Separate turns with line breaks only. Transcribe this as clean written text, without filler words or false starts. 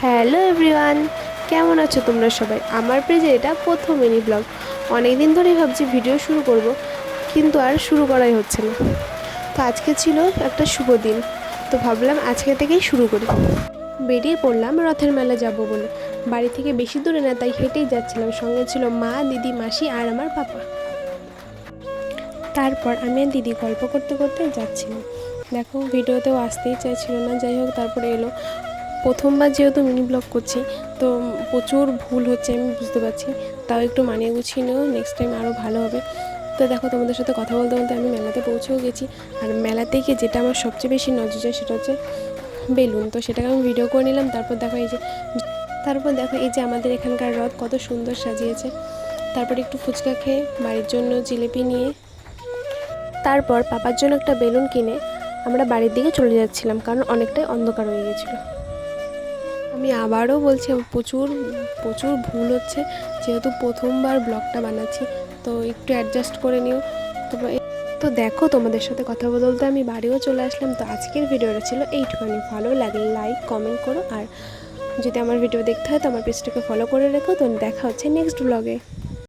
Hello everyone, কেমন আছো তোমরা সবাই? আমার পেজে এটা প্রথম মিনি ব্লগ। অনেক দিন ধরেই ভাবছি ভিডিও শুরু করব, কিন্তু আর শুরু করাই হচ্ছে না। তো আজকে ছিল একটা শুভ দিন, তো ভাবলাম আজকে থেকেই শুরু করি। বেরিয়ে পড়লাম রথের মেলা যাব বলে। বাড়ি থেকে বেশি দূরে না, তাই হেঁটেই যাচ্ছিলাম। সঙ্গে ছিল মা, দিদি, মাসি আর আমার পাপা। তারপর আমি আর দিদি গল্প করতে করতে যাচ্ছিলাম। দেখো, ভিডিওতেও আসতেই চাইছিল না, যাই হোক তারপরে এলো। প্রথমবার যেহেতু মিনি ব্লগ করছি, তো প্রচুর ভুল হচ্ছে আমি বুঝতে পারছি। তাও একটু মানিয়ে গুছিয়ে নেও, নেক্সট টাইম আরও ভালো হবে। তো দেখো, তোমাদের সাথে কথা বলতে বলতে আমি মেলাতে পৌঁছেও গেছি। আর মেলাতে গিয়ে যেটা আমার সবচেয়ে বেশি নজর যায় সেটা হচ্ছে বেলুন। তো সেটাকে আমি ভিডিও করে নিলাম। তারপর দেখো এই যে আমাদের এখানকার রথ কত সুন্দর সাজিয়েছে। তারপর একটু ফুচকা খেয়ে বাড়ির জন্য জিলিপি নিয়ে, তারপর পাপার জন্য একটা বেলুন কিনে আমরা বাড়ির দিকে চলে যাচ্ছিলাম, কারণ অনেকটাই অন্ধকার হয়ে গেছিলো। আমি আবারও বলছি, প্রচুর প্রচুর ভুল হচ্ছে, যেহেতু প্রথমবার ব্লগটা বানাচ্ছি, তো একটু অ্যাডজাস্ট করে নিও। তো দেখো, তোমাদের সাথে কথা বলতে আমি বাড়িও চলে আসলাম। তো আজকের ভিডিওটা ছিল এইটুখানি। ভালো লাগলে লাইক কমেন্ট করো, আর যদি আমার ভিডিও দেখতে হয় তো আমার পেজটাকে ফলো করে রেখো। তো দেখা হচ্ছে নেক্সট ব্লগে।